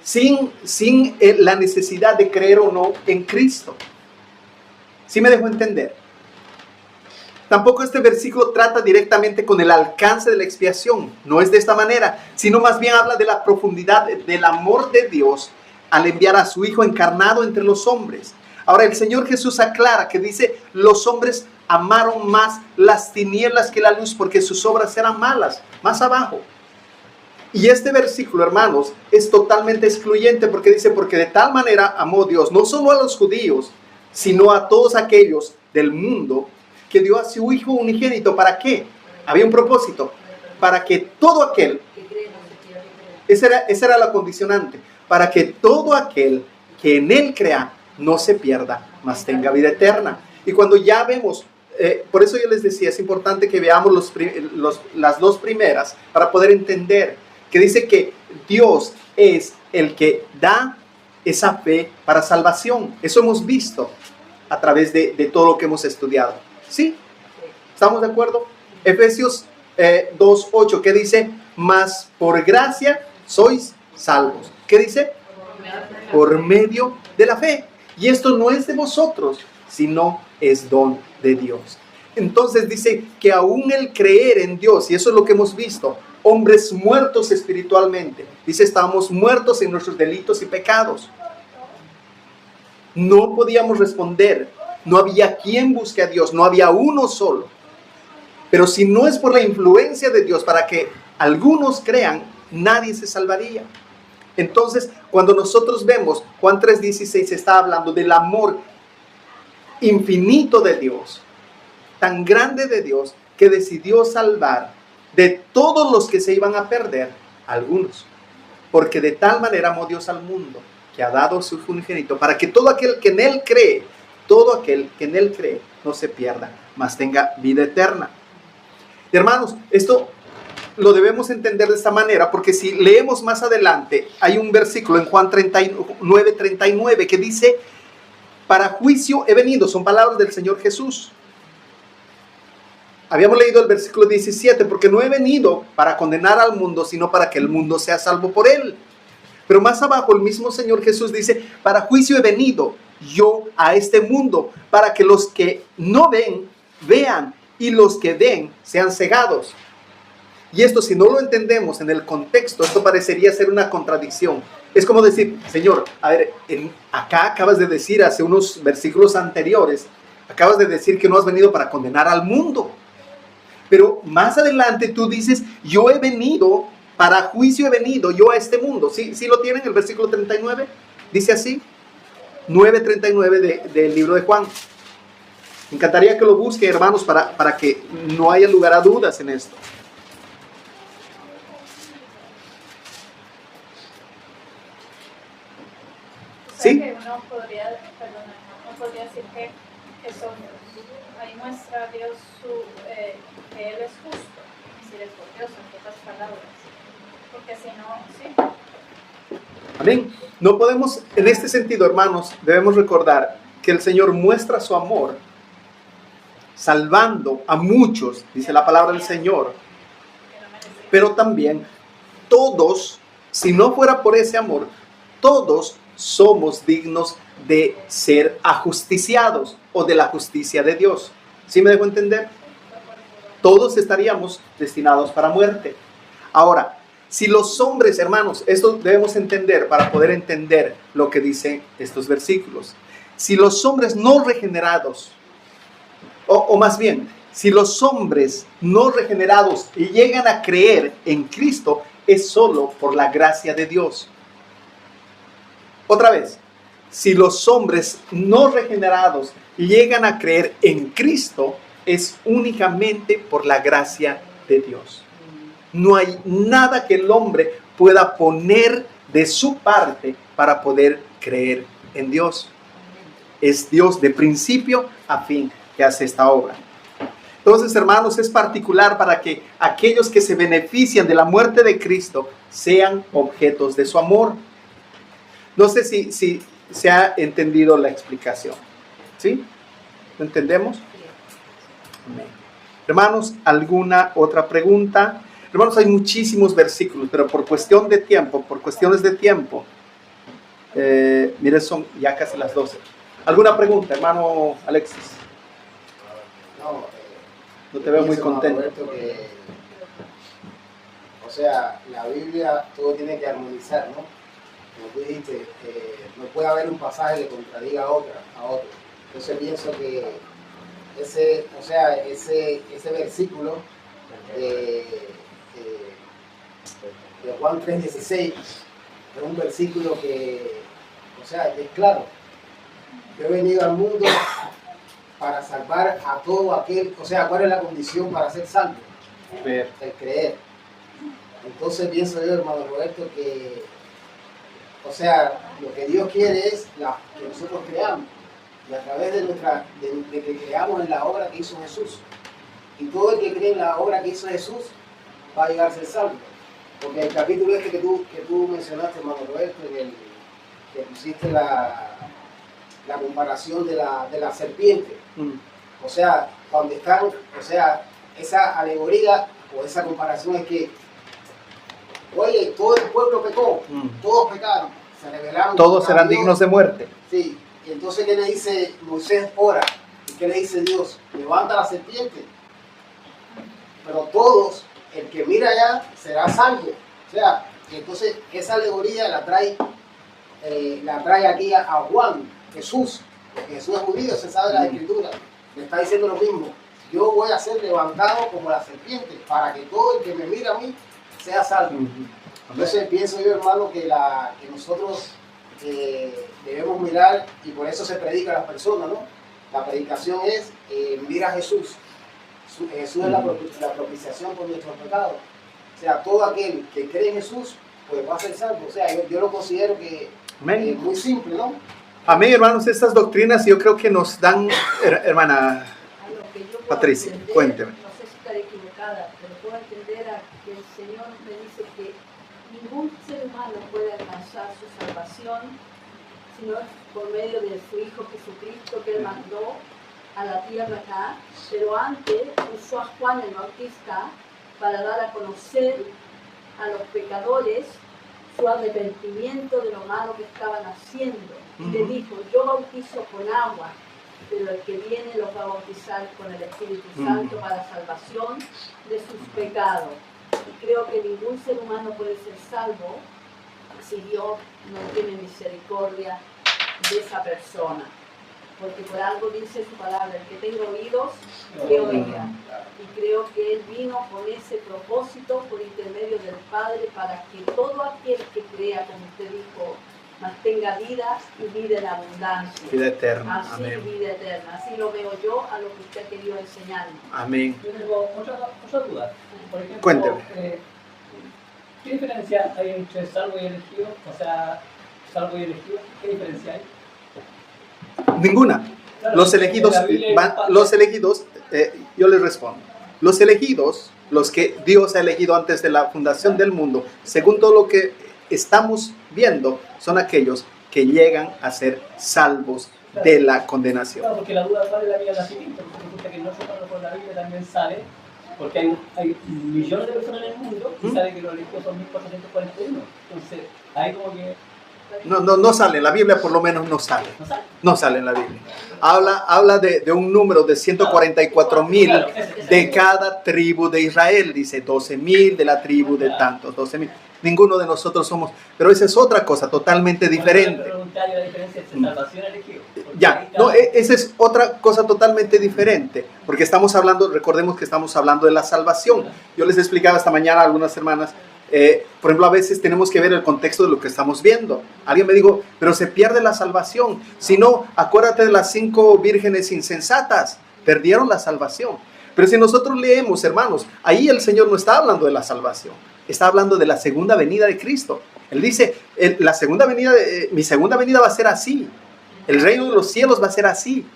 sin la necesidad de creer o no en Cristo. ¿Sí me dejo entender? Tampoco este versículo trata directamente con el alcance de la expiación. No es de esta manera, sino más bien habla de la profundidad del amor de Dios al enviar a su Hijo encarnado entre los hombres. Ahora el Señor Jesús aclara que dice, los hombres amaron más las tinieblas que la luz porque sus obras eran malas. Más abajo. Y este versículo, hermanos, es totalmente excluyente porque dice, porque de tal manera amó Dios, no solo a los judíos, sino a todos aquellos del mundo, que dio a su Hijo unigénito. ¿Para qué? Había un propósito. Para que todo aquel, esa era la condicionante, para que todo aquel que en Él crea no se pierda, mas tenga vida eterna. Y cuando ya vemos, por eso yo les decía, es importante que veamos las dos primeras para poder entender que dice que Dios es el que da esa fe para salvación. Eso hemos visto a través de todo lo que hemos estudiado. ¿Sí? ¿Estamos de acuerdo? Efesios 2:8, que dice, mas por gracia sois salvos. ¿Qué dice? Por medio de la fe. Y esto no es de vosotros, sino es don de Dios. Entonces dice que aún el creer en Dios, y eso es lo que hemos visto, hombres muertos espiritualmente, dice, estábamos muertos en nuestros delitos y pecados. No podíamos responder, no había quien busque a Dios, no había uno solo. Pero si no es por la influencia de Dios para que algunos crean, nadie se salvaría. Entonces, cuando nosotros vemos, Juan 3:16 está hablando del amor infinito de Dios, tan grande de Dios, que decidió salvar de todos los que se iban a perder, algunos. Porque de tal manera amó Dios al mundo, que ha dado su Hijo unigénito, para que todo aquel que en Él cree, todo aquel que en Él cree, no se pierda, mas tenga vida eterna. Hermanos, esto lo debemos entender de esta manera, porque si leemos más adelante, hay un versículo en Juan 39 que dice, para juicio he venido, son palabras del Señor Jesús. Habíamos leído el versículo 17, porque no he venido para condenar al mundo, sino para que el mundo sea salvo por él. Pero más abajo el mismo Señor Jesús dice, para juicio he venido yo a este mundo, para que los que no ven, vean, y los que ven sean cegados. Y esto, si no lo entendemos en el contexto, esto parecería ser una contradicción. Es como decir, Señor, a ver, acá acabas de decir, hace unos versículos anteriores, acabas de decir que no has venido para condenar al mundo. Pero más adelante tú dices, yo he venido, para juicio he venido yo a este mundo. ¿Sí lo tienen? El versículo 39 dice así, 9:39 del libro de Juan. Me encantaría que lo busquen, hermanos, para que no haya lugar a dudas en esto. ¿Sí? Que uno podría decir que ahí muestra a Dios que Él es justo, misericordioso, en otras palabras. Porque si no, sí. Amén. No podemos, en este sentido, hermanos, debemos recordar que el Señor muestra su amor salvando a muchos, dice la palabra del Señor. Pero también todos, si no fuera por ese amor, todos somos dignos de ser ajusticiados o de la justicia de Dios. ¿Sí me dejo entender? Todos estaríamos destinados para muerte. Ahora, si los hombres, hermanos, esto debemos entender para poder entender lo que dicen estos versículos. Si los hombres no regenerados, o más bien, si los hombres no regenerados llegan a creer en Cristo, es solo por la gracia de Dios. Otra vez, si los hombres no regenerados llegan a creer en Cristo, es únicamente por la gracia de Dios. No hay nada que el hombre pueda poner de su parte para poder creer en Dios. Es Dios de principio a fin que hace esta obra. Entonces, hermanos, es particular para que aquellos que se benefician de la muerte de Cristo sean objetos de su amor. No sé si se ha entendido la explicación. ¿Sí? ¿Lo entendemos? Amén. Hermanos, ¿alguna otra pregunta? Hermanos, hay muchísimos versículos, pero por cuestiones de tiempo, mire, son ya casi las 12. ¿Alguna pregunta, hermano Alexis? No te veo muy contento. O sea, la Biblia todo tiene que armonizar, ¿no? como tú dijiste, no puede haber un pasaje que contradiga a otro. Entonces pienso que ese versículo de Juan 3:16 es un versículo que, o sea, es claro. Yo he venido al mundo para salvar a todo aquel, o sea, ¿cuál es la condición para ser salvo? El creer. Entonces pienso yo, hermano Roberto, que, o sea, lo que Dios quiere es que nosotros creamos, y a través de que creamos en la obra que hizo Jesús. Y todo el que cree en la obra que hizo Jesús va a llegar a ser salvo. Porque el capítulo este que tú mencionaste, hermano Roberto, que pusiste la comparación de la serpiente. O sea, cuando están, o sea, esa alegoría o esa comparación es que, oye, todo el pueblo pecó, todos pecaron, se rebelaron. Todos serán dignos de muerte. Sí, y entonces, ¿qué le dice Moisés? Ora. ¿Y qué le dice Dios? Levanta la serpiente. Pero todos, el que mira allá, será salvo. O sea, entonces esa alegoría la trae aquí a Juan, Jesús, porque Jesús es judío, se sabe la escritura. Le está diciendo lo mismo. Yo voy a ser levantado como la serpiente, para que todo el que me mira a mí sea salvo. Entonces pienso yo, hermano, que nosotros debemos mirar, y por eso se predica a las personas, ¿no? La predicación es mira a Jesús. Jesús es la propiciación por nuestros pecados. O sea, todo aquel que cree en Jesús, pues va a ser salvo. O sea, yo lo considero que es muy simple, ¿no? Amén, hermanos, estas doctrinas yo creo que nos dan, hermana A lo que yo puedo Patricia, entender, cuénteme. No sé si estaré equivocada, pero puedo entender que el Señor me dice que ningún ser humano puede alcanzar su salvación sino por medio de su Hijo Jesucristo que Él mandó a la tierra acá, pero antes usó a Juan el Bautista para dar a conocer a los pecadores su arrepentimiento de lo malo que estaban haciendo. Y le dijo, yo bautizo con agua, pero el que viene los va a bautizar con el Espíritu Santo para salvación de sus pecados. Y creo que ningún ser humano puede ser salvo si Dios no tiene misericordia de esa persona. Porque por algo dice su palabra, el que tenga oídos, que oiga. Y creo que Él vino con ese propósito por intermedio del Padre para que todo aquel que crea, como usted dijo, mantenga vida y vida en abundancia. Vida eterna. Así, Amén. vida eterna. Así lo veo yo a lo que usted ha querido enseñarme. Amén. Yo tengo otra duda. Por ejemplo, Cuénteme. ¿Qué diferencia hay entre salvo y elegido? O sea, salvo y elegido, ¿qué diferencia hay? Ninguna. Claro, Los elegidos, yo les respondo. Los elegidos, los que Dios ha elegido antes de la fundación del mundo, según todo lo que estamos viendo, son aquellos que llegan a ser salvos de la condenación. Claro, porque la duda sale de la Biblia del nacimiento, porque resulta que no solo por la Biblia también sale, porque hay millones de personas en el mundo y sale que los elegidos son 1441. Entonces, ahí como que... No sale, la Biblia por lo menos no sale. No sale en la Biblia. Habla de un número de 144,000 de cada tribu de Israel. Dice 12,000 de la tribu de tantos, 12,000. Ninguno de nosotros somos, pero esa es otra cosa totalmente diferente. Ya, no, esa es otra cosa totalmente diferente, porque estamos hablando, recordemos que estamos hablando de la salvación. Yo les explicaba esta mañana a algunas hermanas, por ejemplo, a veces tenemos que ver el contexto de lo que estamos viendo. Alguien me dijo, pero se pierde la salvación. Si no, acuérdate de las 5 vírgenes insensatas, perdieron la salvación. Pero si nosotros leemos, hermanos, ahí el Señor no está hablando de la salvación, está hablando de la segunda venida de Cristo. Él dice, mi segunda venida va a ser así, el reino de los cielos va a ser así.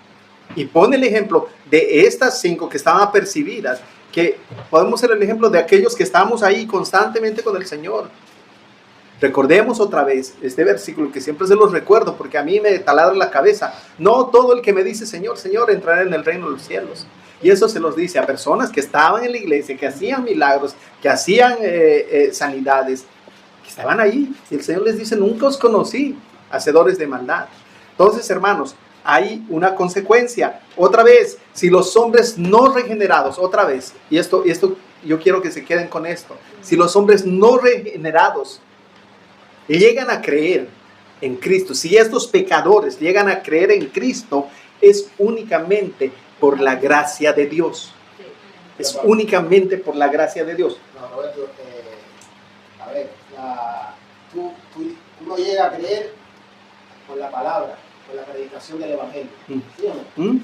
Y pone el ejemplo de estas 5 que estaban apercibidas, que podemos ser el ejemplo de aquellos que estamos ahí constantemente con el Señor. Recordemos otra vez este versículo que siempre se los recuerdo porque a mí me taladra la cabeza. No todo el que me dice Señor, Señor entrará en el reino de los cielos. Y eso se los dice a personas que estaban en la iglesia, que hacían milagros, que hacían sanidades, que estaban ahí. Y el Señor les dice, nunca os conocí, hacedores de maldad. Entonces, hermanos, hay una consecuencia. Otra vez, si los hombres no regenerados, otra vez, y esto yo quiero que se queden con esto, si los hombres no regenerados y llegan a creer en Cristo, si estos pecadores llegan a creer en Cristo, es únicamente por la gracia de Dios. Es únicamente por la gracia de Dios. No, Roberto, a ver, uno llega a creer por la palabra, por la predicación del Evangelio. ¿Sí o no?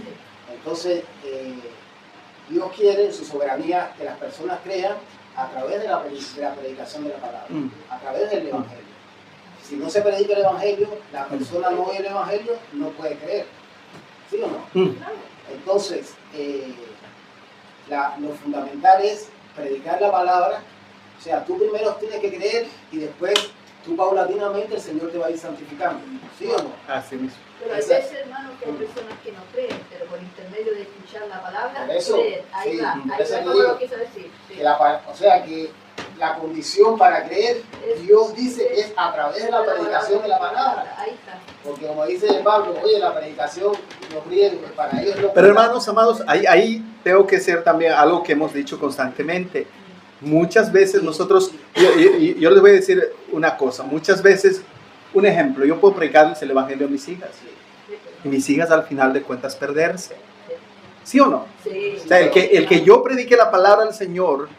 Entonces, Dios quiere en su soberanía que las personas crean a través de la predicación de la palabra, a través del Evangelio. Si no se predica el Evangelio, la persona no oye el Evangelio, no puede creer. ¿Sí o no? Entonces, lo fundamental es predicar la palabra. O sea, tú primero tienes que creer y después tú paulatinamente el Señor te va a ir santificando. ¿Sí o no? Así mismo. Pero hay veces, hermano, que hay personas que no creen, pero por intermedio de escuchar la palabra, Por eso, creen. Ahí sí, va, por ahí eso va te como digo lo quiso decir. Sí. O sea que la condición para creer, Dios dice, es a través de la predicación de la palabra. Ahí está. Porque como dice Pablo, oye, la predicación, los griegos, para ellos lo. Pero hermanos, amados, ahí tengo que ser también algo que hemos dicho constantemente. Muchas veces nosotros, yo les voy a decir una cosa, muchas veces, un ejemplo, yo puedo predicarles el Evangelio a mis hijas. Y mis hijas al final de cuentas perderse. ¿Sí o no? Sí. O sea, el que yo predique la palabra del Señor,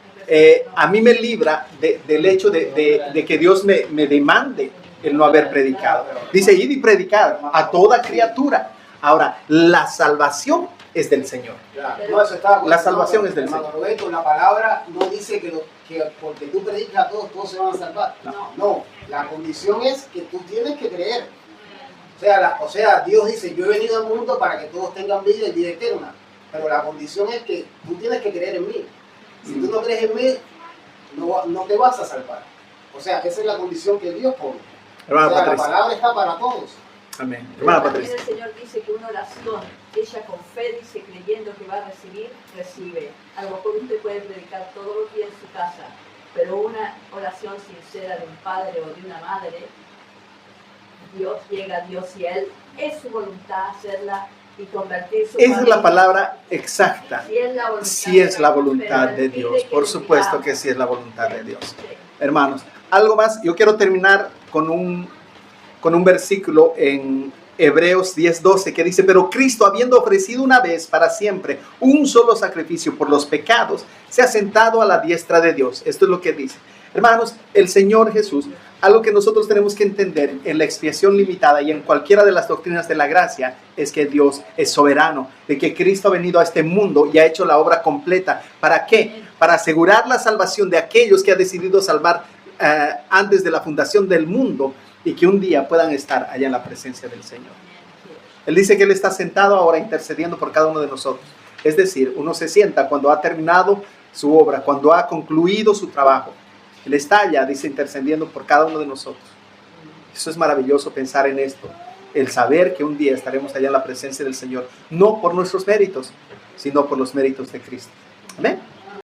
a mí me libra del hecho de que Dios me demande el no haber predicado. Dice, id y predicad a toda criatura. Ahora, la salvación es del Señor. No, eso está, La salvación es del hermano Señor. Roberto, la palabra no dice que porque tú predicas a todos se van a salvar. No, la condición es que tú tienes que creer. O sea, Dios dice, yo he venido al mundo para que todos tengan vida y vida eterna. Pero la condición es que tú tienes que creer en mí. Si tú no crees en mí, no te vas a salvar. O sea, esa es la condición que Dios pone. Hermana O sea, la Patricia. palabra está para todos. Amén. Pero Hermana también Patricia. el Señor dice que una oración hecha con fe, dice, creyendo que va a recibir, recibe. A lo mejor usted puede predicar todos los días en su casa, pero una oración sincera de un padre o de una madre, Dios llega a Dios y Él es su voluntad hacerla y convertir su Esa es la familia. palabra exacta. Si es la Sí es la voluntad voluntad, de Dios. Por supuesto que sí es la voluntad de Dios. Sí. Hermanos, algo más. Yo quiero terminar con un versículo en Hebreos 10:12 que dice, pero Cristo, habiendo ofrecido una vez para siempre un solo sacrificio por los pecados, se ha sentado a la diestra de Dios. Esto es lo que dice. Hermanos, el Señor Jesús, algo que nosotros tenemos que entender en la expiación limitada y en cualquiera de las doctrinas de la gracia, es que Dios es soberano, de que Cristo ha venido a este mundo y ha hecho la obra completa. ¿Para qué? Para asegurar la salvación de aquellos que ha decidido salvar antes de la fundación del mundo y que un día puedan estar allá en la presencia del Señor. Él dice que Él está sentado ahora intercediendo por cada uno de nosotros. Es decir, uno se sienta cuando ha terminado su obra, cuando ha concluido su trabajo. Él está allá, dice, intercediendo por cada uno de nosotros. Eso es maravilloso pensar en esto. El saber que un día estaremos allá en la presencia del Señor, no por nuestros méritos, sino por los méritos de Cristo. Amén.